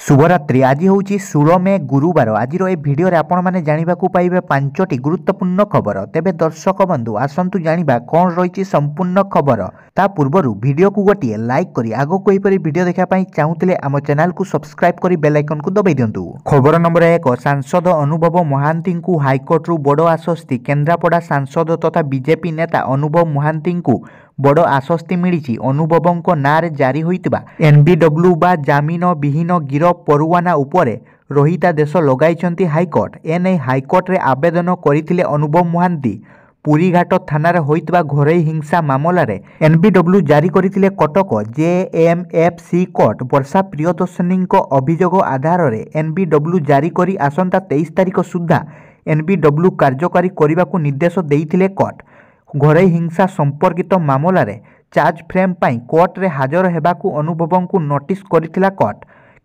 शुभरात्रि। आज हूँ 16 मे गुरुवार। आज भिडियो आपण मैंने जानवा पाइबे 5टी गुरुत्वपूर्ण खबर। तेबे दर्शक बंधु आसतु जाना कौन रही संपूर्ण खबर। ता पूर्वर वीडियो को गोटे लाइक करी आगो को वीडियो देखापी चाहूले आम चैनल को सब्सक्राइब करी बेल आइकन को दबाई दिंतु। खबर नंबर 1। सांसद अनुभव महांती को हाइकोर्टरू बड़ आश्वस्ति। केन्द्रापड़ा सांसद तथा बीजेपी नेता अनुभव महांती को बड़ आश्वस्ति मिली। अनुभवों नारे जारी होइतिबा एनबीडब्ल्यू बा जामिन विहीन गिरफ परवाना उपरे रहितादेश लगाई हाइकोर्ट। एने हाइकोर्ट रे आवेदन करथिले अनुभव महांती। पुरीघाट थाना होइतिबा घरोई हिंसा मामला रे एनबीडब्ल्यू जारी करथिले कटक जेएमएफसी कोर्ट। वर्षा प्रियदर्शनी अभियोग आधार रे एनबीडब्ल्यू जारी करी आसंता 23 तारिख सुधा एनबीडब्ल्यू कार्यकारी करने को निर्देश देइथिले कोर्ट। घरोई हिंसा संपर्कित मामला रे चार्ज फ्रेम पाई कोर्ट रे हाजर हेबाकू अनुभवों को नोटिस करिथिला कोर्ट,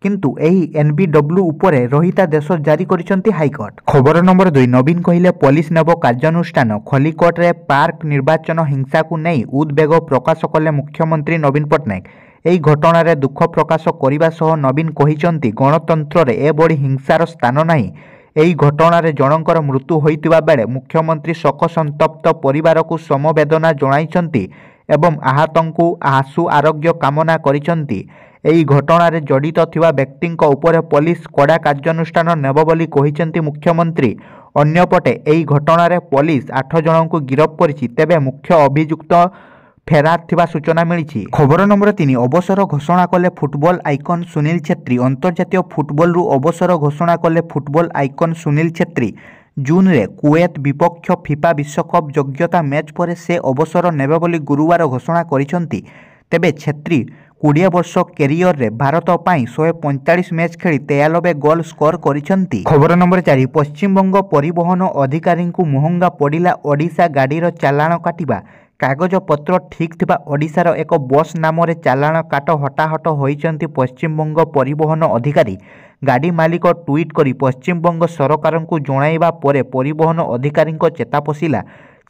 किंतु एही एनबीडब्ल्यू उपरे रहितादेश जारी करिसंती हाइकोर्ट। खबर नंबर 2। नवीन कहिले पुलिस नेब कार्यानुष्ठान। खलिकोट रे पार्क निर्वाचन हिंसा को नहीं उद्वेग प्रकाश कले मुख्यमंत्री नवीन पट्टनायक। एही घटना रे दुख प्रकाश करने सह नवीन कहिसंती गणतंत्र रे ए बड़ी हिंसार स्थान नहीं। एही घटना रे जनकर मृत्यु होइतिबा बेले मुख्यमंत्री शोक संतप्त परिवार को समवेदना जणाइछंती एवं आहतंकु आशु आरोग्य कामना करिछंती। एही घटना रे जड़ित थिबा व्यक्तिंक उपरे पुलिस कड़ा कार्यानुष्ठान नेब बोली कहिछंती मुख्यमंत्री। अन्यपटे एही घटना रे पुलिस 8 जनଙ୍କୁ गिरफ करिछि। तेबे मुख्य अभियुक्त फेरार थिबा सूचना मिली। खबर नंबर 3। अवसर घोषणा कले फुटबॉल आइकन सुनील छेत्री। अंतर्जातीय फुटबॉल रु अवसर घोषणा कले football icon Sunil Chhetri. June रे कुवेत विपक्ष फिफा विश्वकप योग्यता मैच पर से अवसर नेबे बोली गुरुवार घोषणा करिसंती। तेबे छेत्री 20 वर्ष कैरियर रे भारत पाई 145 मैच खेली 93 गोल स्कोर करिसंती। खबर नंबर 4। पश्चिमबंग परिवहन अधिकारी को महंगा पड़िला ओडिशा गाड़ीर चालाण काटिबा। कागज पत्र ठीक थिबा ओडिशार एक बस नाम रे चालाण काट हटाहट होइचंती पश्चिमबंग परिवहन अधिकारी। गाड़ी मालिक ट्वीट करी पश्चिमबंग सरकार को जणाइबा परे परिवहन अधिकारी चेता पशिला।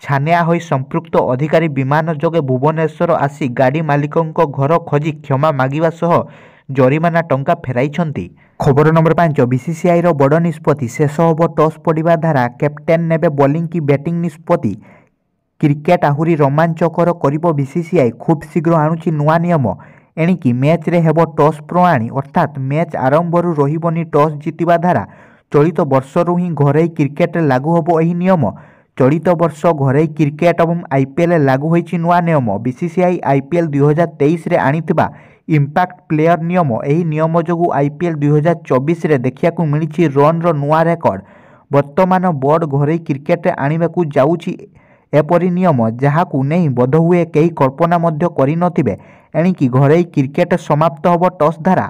छानिया होई संपृक्त अधिकारी विमान जोगे भुवनेश्वर आसी गाड़ी मालिकों घर खोजी क्षमा मागिबा सह जरिमाना टंका फेराइछंती। खबर नंबर 5। बीसीसीआई रो बड़ निष्पत्ति। शेष होब टॉस पड़िबा धारा कैप्टेन नेबे बॉलिंग की बैटिंग निष्पत्ति। क्रिकेट आहुरी रोमांचकर करिबो बीसीसीआई। खूब शीघ्र आणुची नुआ नियम। एणिकी मैच रे हेबो टॉस प्रणाली अर्थात मैच आरंभरू रहिबनी टॉस जीतिबा धारा। चलित वर्षरू ही घरोई क्रिकेट लागू होबो एही नियम। चलित वर्ष घरोई क्रिकेट एवं आईपीएल लागू होईची नुआ नियम। बीसीसीआई आईपीएल 2023 रे आनिथिबा इंपैक्ट प्लेयर नियम। एही नियम जोगु आईपीएल 2024 रे देखियाकू मिलिची रन रो नुआ रेकर्ड। वर्तमान बोर्ड घरोई क्रिकेट रे आनिबाकू जाउची एपरी नियम जहाकू नहीं बोधहुए कई कल्पना मध्य करि नथिबे। एणिकी घरोई क्रिकेट समाप्त होबो टॉस धारा।